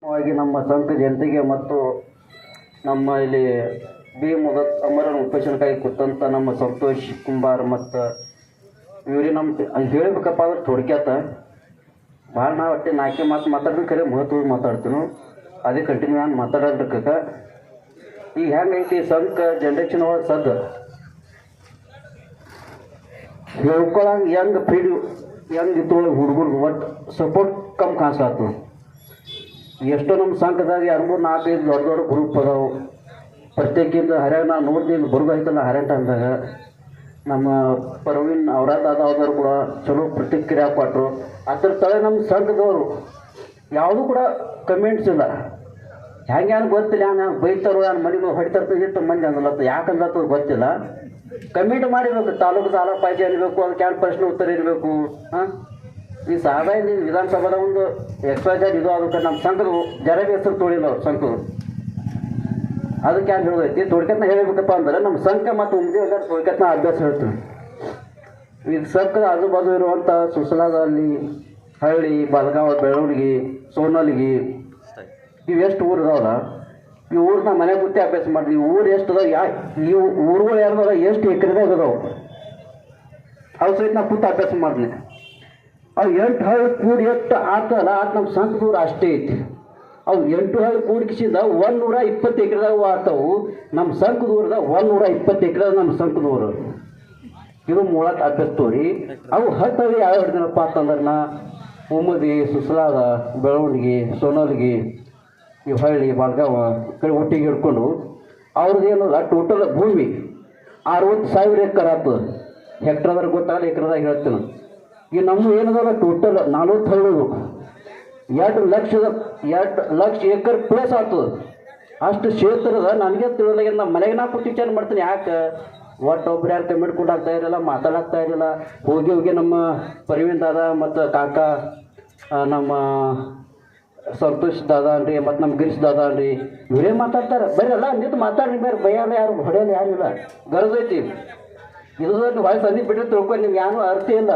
ನಮ್ಮ ಸಂಘ ಜನತೆಗೆ ಮತ್ತು ನಮ್ಮ ಇಲ್ಲಿ ಬಿ ಮುದತ್ ಅಮರನ ಉಪೇಕ್ಷಣಕ್ಕಾಗಿ ಕೂತಂತ ನಮ್ಮ ಸಂತೋಷ್ ಕುಂಬಾರ್ ಮತ್ತು ಇವ್ರಿಗೆ ನಮ್ಮ ಹೇಳಬೇಕಪ್ಪ ಅಂದ್ರೆ ಥೋಡ್ಕ್ಯಾತ ಭಾಳ ನಾವು ಒಟ್ಟೆ ನಾಲ್ಕೇ ಮಾತಾಡಿದ್ರೆ ಖರೆ ಮಹತ್ವ ಮಾತಾಡ್ತೀವಿ ಅದೇ ಕಂಟಿನ್ಯೂ ಆಗಿ ಮಾತಾಡೋದಕ್ಕೆ ಈಗ ಹೆಂಗೈತಿ ಸಂಘ ಜನ್ರೇಷನ್ ಒಳಗೆ ಸದ್ದು ಹೇಳ್ಕೊಳಂಗೆ ಹೆಂಗೆ ಫ್ರೀಡ್ ಹೆಂಗೆ ಇತ್ತೊಳಗೆ ಹುಡುಗರು ಒಟ್ಟು ಸಪೋರ್ಟ್ ಕಮ್ಮಿ ಕಾಣಿಸ್ಲಾತು. ಎಷ್ಟೋ ನಮ್ಮ ಸಂಘದಾಗ 2-4-5 ದೊಡ್ಡ ದೊಡ್ಡ ಗ್ರೂಪ್ ಅದಾವು. ಪ್ರತ್ಯೇಕಿಂದ ಹರ್ಯಾಣ ನಾನು ನೋಡ್ತೀನಿ ಬರೋದೈತಲ್ಲ ಹರ್ಯಾಣ ಅಂದಾಗ ನಮ್ಮ ಪರ್ವೀನ್ ಅವರಾದವರು ಕೂಡ ಚಲೋ ಪ್ರತಿಕ್ರಿಯೆ ಕೊಟ್ಟರು. ಅದ್ರ ತಲೆ ನಮ್ಮ ಸಂಘದವರು ಯಾವುದೂ ಕೂಡ ಕಮೆಂಟ್ಸ್ ಇಲ್ಲ. ಹೆಂಗೆ ಏನು ಗೊತ್ತಿಲ್ಲ, ನಾನು ಬೈತಾರೋ ನಾನು ಮನೆಗೆ ಹೊಡಿತಾರ ಎಷ್ಟು ಮಂದಿ ಅಂದಲತ್ತ ಯಾಕಂದತ್ತ ಗೊತ್ತಿಲ್ಲ. ಕಮೆಂಟ್ ಮಾಡಿರ್ಬೇಕು, ತಾಲೂಕು ಸಾಲ ಪಾಯ್ಜೆ ಇರಬೇಕು, ಅದಕ್ಕೆ ಏನು ಪ್ರಶ್ನೆ ಉತ್ತರ ಇರಬೇಕು. ಹಾಂ, ಈ ಸಾಧಾರಣ ನೀನು ವಿಧಾನಸಭಾದ ಒಂದು ಎಕ್ಸ್ಪೈಜರ್ ಇದು ಅದಕ್ಕೆ ನಮ್ಮ ಸಂಘದ ಜರಗೆ ಹೆಸರು ತೋಳಿಲ್ಲ ಅವ್ರು ಸಂಘರು. ಅದಕ್ಕೆ ಏನು ಹೇಳೋದೈತಿ ತೊಡ್ಕತ್ನ ಹೇಳಬೇಕಪ್ಪ ಅಂದ್ರೆ ನಮ್ಮ ಸಂಘ ಮತ್ತು ಉಮ್ದೇವ್ರ ತೊಡ್ಕತ್ನ ಅಭ್ಯಾಸ ಹೇಳ್ತೀವಿ. ಈಗ ಸಂಘದ ಆಜುಬಾಜು ಇರುವಂಥ ಸುಸಲಾದಲ್ಲಿ ಹಳ್ಳಿ, ಬಲಗಾವ, ಬೆಳವಣಿಗೆ, ಸೋನಲ್ಗಿ ಇವೆಷ್ಟು ಊರು ಇದಾವಲ್ಲ, ಈ ಊರನ್ನ ಮನೆ ಕೂತಿ ಅಭ್ಯಾಸ ಮಾಡಿದ್ವಿ. ಈ ಊರು ಎಷ್ಟು ಅದಾವ, ಈ ಊರುಗಳು ಯಾರ್ದಾವ, ಎಷ್ಟು ಎಕರೆದಾಗ ಅದಾವ ಅವು ಸಹಿತ ನಾವು ಕೂತು ಅಭ್ಯಾಸ ಮಾಡಿದ್ವಿ. ಅವು 8 ಹಳ್ಳಿ ಕೂಡಿ ಎಷ್ಟು ಆತಲ್ಲ ಅದು ನಮ್ಮ ಸಂಘದೂರು ಅಷ್ಟೇ ಐತಿ. ಅವು 8 ಹಳ್ಳಿ ಕೂಡಿಸಿದ 120 ಎಕರೆದಾಗ ಆಗ್ತಾವು. ನಮ್ಮ ಸಂಘದೂರದ 120 ಎಕರೆ ನಮ್ಮ ಸಂಘದೂರು. ಇದು ಮೂಲಕ ಅಭ್ಯಾಸ ತೋರಿ. ಅವು 10 ಹಳ್ಳಿ ಯಾವ ಹಿಡಿದನಪ್ಪ ಅಂತಂದ್ರೆ ಉಮ್ಮದಿ, ಸುಸಲಾದ, ಬೆಳವಣಿಗೆ, ಸೋನಲ್ಗಿ, ಈ ಹಳ್ಳಿ, ಬಾಲ್ಗಾವ ಕಡೆ ಒಟ್ಟಿಗೆ ಹಿಡ್ಕೊಂಡು ಅವ್ರದ್ದು ಏನಲ್ಲ ಟೋಟಲ್ ಭೂಮಿ 60,000 ಎಕರೆ ಆಗ್ತದೆ. ಹೆಕ್ಟರ್ದಾಗ ಗೊತ್ತಾಗಲ್ಲ, ಎಕರೆದಾಗ ಹೇಳ್ತೀನಿ. ಈಗ ನಮ್ಮ ಏನದಲ್ಲ ಟೋಟಲ್ 40 ಹಳ್ಳಿಗಳು 2 ಲಕ್ಷ ಎಕರೆ ಪ್ಲಸ್ ಆಗ್ತದೆ. ಅಷ್ಟು ಕ್ಷೇತ್ರದ ನನಗೆ ತಿಳಿದಾಗ ನಮ್ಮ ಮನೆಗೆ ನಾ ಕೂತು ವಿಚಾರ ಮಾಡ್ತೀನಿ. ಯಾಕೆ ಒಟ್ಟೊಬ್ರು ಯಾರು ಕಮೆಂಟ್ ಕೊಡಾಗ್ತಾ ಇರಲಿಲ್ಲ, ಮಾತಾಡಾಗ್ತಾ ಇರಲಿಲ್ಲ. ಹೋಗಿ ನಮ್ಮ ಪರ್ವೀನ್ ದಾದಾ ಮತ್ತು ಕಾಕ ನಮ್ಮ ಸಂತೋಷ್ ದಾದಾ ಅನ್ರಿ ಮತ್ತು ನಮ್ಮ ಗಿರೀಶ್ ದಾದಾ ಅನ್ರಿ ಇವರೇ ಮಾತಾಡ್ತಾರೆ. ಬರೀ ಅಲ್ಲ ನಿಂತು ಮಾತಾಡ್ರಿ, ಬೇರೆ ಭಯಲ್ಲ, ಯಾರು ಹೊಡೆಯಲ್ಲ, ಯಾರು ಇಲ್ಲ. ಗರಜೈತಿ ಇದು ಹೊಳೆ ಸಂದಿ ಬಿಟ್ಟರೆ ತಿಳ್ಕೊಂಡು ನಿಮ್ಗೆ ಏನೂ ಅರ್ಥ ಇಲ್ಲ.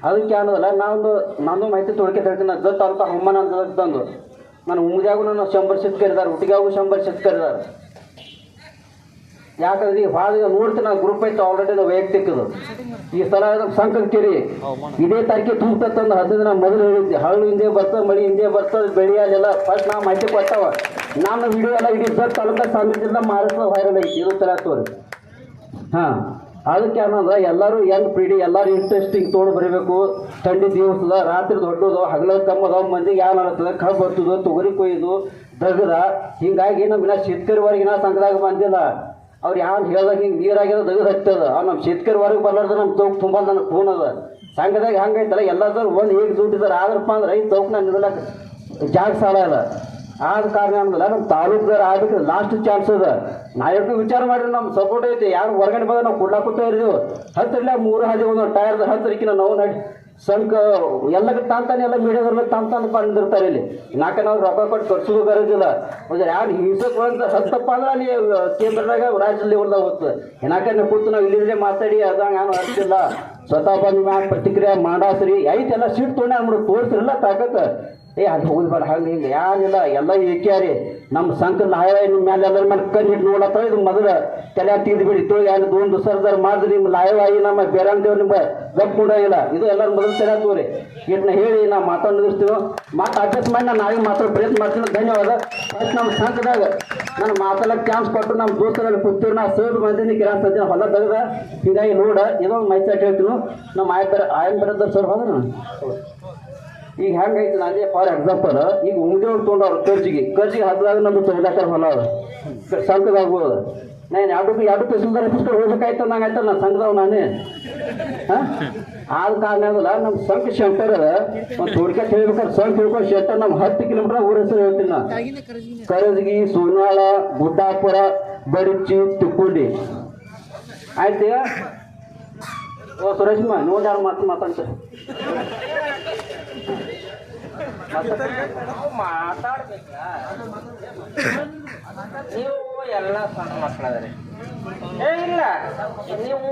ಅದಕ್ಕೆ ಏನದಲ್ಲ ನಾನೊಂದು ಮಾಹಿತಿ ತೊಳ್ಕೆ ಹೇಳ್ತೀನಿ. ಅಜ್ಜ ತಾಲೂಕು ಹಮ್ಮನ ಅಂತ ತಂದು ನಾನು ಉಮ್ಮಿದಾಗೂ ನಾನು 100 ಶತ್ ಕರಿದಾರೆ, ಹುಟ್ಟಿಗಾಗೂ 100 ಶತ್ ಕರಿದಾರೆ. ಯಾಕಂದ್ರೆ ಈಗ ಭಾಳ ನೋಡ್ತೀನಿ ನಾನು ಗ್ರೂಪ್ ಐತೆ ಆಲ್ರೆಡಿ ನಾವು ವೈಯಕ್ತಿಕದು. ಈ ಸಲ ಸಂಕಲ್ ಕೇರಿ ಇದೇ ತಾರೀಕಿಗೆ ತುಂಬತಂದು 15 ದಿನ ಮೊದಲು ಹೇಳಿದ್ದೆ. ಹಳ್ಳು ಹಿಂದೆ ಬರ್ತದೆ, ಮಳೆ ಹಿಂದೆ ಬರ್ತದೆ, ಬೆಳೆ ಅಲ್ಲೆಲ್ಲ ಫಸ್ಟ್ ನಾವು ಮಾಹಿತಿ ಕೊಡ್ತಾವ. ನಾನು ವಿಡಿಯೋ ಎಲ್ಲ ಇಡೀ ತಾಲೂಕು ಸಾಂದ್ರದಿಂದ ಮಹಾರಾಷ್ಟ್ರ ವೈರಲ್ ಐತಿ. ಇದು ತರ ತೋರಿ. ಹಾಂ, ಅದಕ್ಕೆ ಏನಂದ್ರೆ ಎಲ್ಲರೂ ಹೆಂಗೆ ಪೀಡಿ ಎಲ್ಲರೂ ಇಂಟ್ರೆಸ್ಟಿಂಗ್ ತೊಗೊಂಡು ಬರೀಬೇಕು. ಥಂಡಿ ದಿವಸದ ರಾತ್ರಿ ದೊಡ್ಡದು ಹಗಲ ಕಮ್ಮದ ಮಂದಿಗೆ ಏನು ಆಗ್ತದೆ, ಕಬ್ಬು ಬರ್ತದೆ, ತೊಗರಿ ಕೊಯ್ದು ದಗದ. ಹಿಂಗಾಗಿ ನಮ್ಮ ಶೇತಕರಿವರೆಗಿನ ಸಂಘದಾಗ ಬಂದಿಲ್ಲ. ಅವ್ರು ಯಾರು ಹೇಳ್ದಾಗ ಹಿಂಗೆ ನೀರಾಗ್ಯದ ದಗದು ಹತ್ತದ. ನಮ್ಮ ಶೇತಕರಿವರೆಗೆ ಬರಲಾರ್ದು ನಮ್ಮ ತೋಕ್ ತುಂಬ ನನಗೆ ಫೋನ್ ಅದ. ಸಂಘದಾಗ ಹಂಗೈತಲ್ಲ ಎಲ್ಲರೂ ಒಂದು ಹೇಗೆ ದುಡ್ಡಿದ್ದಾರೆ ಆದ್ರಪ್ಪ ಅಂದ್ರೆ ಈ ತೋಕ್ ನಾನು ನಿಲ್ಲಕ್ಕೆ ಜಾಗ ಸಾಲ ಇಲ್ಲ. ಆದ ಕಾರಣ ಅನ್ನೋದಿಲ್ಲ ನಮ್ಮ ತಾಲೂಕುದಾರ ಆಗಕ್ಕೆ ಲಾಸ್ಟ್ ಚಾನ್ಸ್ ಅದ. ನಾಯಕ ವಿಚಾರ ಮಾಡಿದ್ರೆ ನಮ್ಮ ಸಪೋರ್ಟ್ ಐತಿ. ಯಾರು ಹೊರಗಡೆ ಬಂದ್ರೆ ನಾವು ಕೊಡ್ಲಾಕೂತಾ ಇದ್ದೀವಿ. 10 3 ಹಾದಿ ಒಂದು ಟೈರ್ದು 10 ನಾವು ನಡಿ ಸಂಘ ಎಲ್ಲಕ್ಕೆ ತಾಂತಾನೆ ಎಲ್ಲ ಮೀಡಿಯಾದವ್ರೆಲ್ಲ ತಾಂತಾನೆ ಬಂದಿರ್ತಾರೆ. ಇಲ್ಲಿ ನಾಲ್ಕು ನಾವು ರೊಕ್ಕ ಕೊಟ್ಟು ಖರ್ಚು ಬರೋದಿಲ್ಲ. ಯಾರು ಹಿಂಸಕ್ಕೆ ಒಂದು 10 ಅಂದ್ರೆ ಅಲ್ಲಿ ಕೇಂದ್ರದಾಗ ರಾಜ್ಯ ಲೆವೆಲ್ದಾಗ ಹೋಗ್ತದೆ. ಏನಾಕಂದ್ರೆ ಕೂತು ನಾವು ಇಲ್ಲಿಂದಲೇ ಮಾತಾಡಿ ಅದಂಗೆ ಏನು ಅರ್ತಿಲ್ಲ. ಸ್ವತಃ ಬಂದು ಮ್ಯಾಗ ಪ್ರತಿಕ್ರಿಯೆ ಮಾಡಾಸ್ರಿ ಐತೆಲ್ಲ ಸೀಟ್ ತೊಗೊಂಡು ಅಂದ್ಬಿಡು ತೋರಿಸ್ರಿಲ್ಲ ತಾಕತ್ತ. ಅದು ಹೋಗ್ಬೇಡ ಹಂಗೆ ಹಿಂಗೆ ಯಾರಿಲ್ಲ, ಎಲ್ಲ ಏಕ್ಯಾರಿ. ನಮ್ಮ ಸಂಘ ನಾಯ ನಿಮ್ಮ ಮೇಲೆ ಎಲ್ಲರ ಮೇಲೆ ಕಣ್ಣಿಟ್ಟು ನೋಡತ್ತ. ಇದು ಮೊದಲು ತಲೆ ತೆಗೆದುಬಿಡಿ ತೊಳಗೆ ಏನು 2 ಸರ್ದಾರ ಮಾಡಿದ್ರಿ ನಿಮ್ಮ ಲಾಯವಾಗಿ ನಮ್ಮ ಬೇರಂದೇವ್ರು ನಿಮ್ಗೆ ಗಪ್ ಕೊಡೋಂಗಿಲ್ಲ. ಇದು ಎಲ್ಲರೂ ಮೊದಲು ತಲೆ ತೋರಿ ಇಟ್ನ ಹೇಳಿ ನಾವು ಮಾತಾಡಿಸ್ತೀವಿ. ಮಾತು ಅಡ್ಜಸ್ಟ್ ಮಾಡಿ ನಾನು ನಾಳೆ ಮಾತಾಡೋ ಪ್ರಯತ್ನ ಮಾಡ್ತೀನಿ. ಧನ್ಯವಾದ. ಫಸ್ಟ್ ನಮ್ಮ ಸಂಘದಾಗ ನಾನು ಮಾತಾಡೋಕ್ಕೆ ಚಾನ್ಸ್ ಕೊಟ್ಟು ನಮ್ಮ ದೋಸ್ತರಲ್ಲಿ ಕೂತೀವಿ. ನಾ ಸೇರಿ ಬಂದೀನಿ ಕಿರಾಣ ಸದ್ಯ ಹೊಲ ತೆಗೆದ. ಹೀಗಾಗಿ ನೋಡ ಇದೊಂದು ಮೈಸೂರು ಹೇಳ್ತೀನಿ. ನಮ್ಮ ಆಯನ್ ಬರೋದ್ರ ಸರ್ ಹೋದ್ರೆ ಈಗ ಹೆಂಗೈತಿ ನಾನೇ ಫಾರ್ ಎಕ್ಸಾಂಪಲ್ ಈಗ ಉಮ್ದೇವ್ರು ತೊಗೊಂಡವ್ರು ಖರ್ಚಿಗೆ ಹದ್ದಾಗ ನಮ್ದು 14 ಹೊಲ ಅದ ಸಂಘದಾಗ್ಬೋದು. ನಾನು ಎರಡು ಪೈಸಲ್ದಾರ ಪುಸ್ತಕ ಹೋಗ್ಬೇಕಾಯ್ತು ನಂಗೆ ಆಯ್ತಲ್ಲ ನಾನು ಸಂಘದವ್ ನಾನೇ. ಹಾಂ, ಆದ ಕಾರಣ ಅದಲ್ಲ ನಮ್ಮ ಸಂಘ ಶೆಲ್ಟರ್ ಅದ. ಒಂದು ಹುಡ್ಕಕ್ಕೆ ಹೇಳ್ಬೇಕಾದ್ರೆ ಸಂಘ ತಿಳ್ಕೊಂಡು ಶೆಲ್ಟರ್ ನಮ್ಮ 10 ಕಿಲೋಮೀಟರ್ ಊರ ಹೆಸರು ಹೇಳ್ತೀನಿ ನಾನು. ಕರಜಗಿ, ಸೋನಾಳ, ಗುಡ್ಡಾಪುರ, ಬಡಿಚ್ಚಿ, ತುಕ್ಕುಂಡಿ ಆಯ್ತು. ಓ ಸುರೇಶ್ಮ ನೋಡಿ ಯಾರು ಮಾತಾಡ್ತಾರೆ ಮಾತಾಡ್ಬೇಕಲ್ಲ ನೀವು ಎಲ್ಲ ಸಣ್ಣ ಮಕ್ಕಳಾದ್ರೆ ಇಲ್ಲ ನೀವು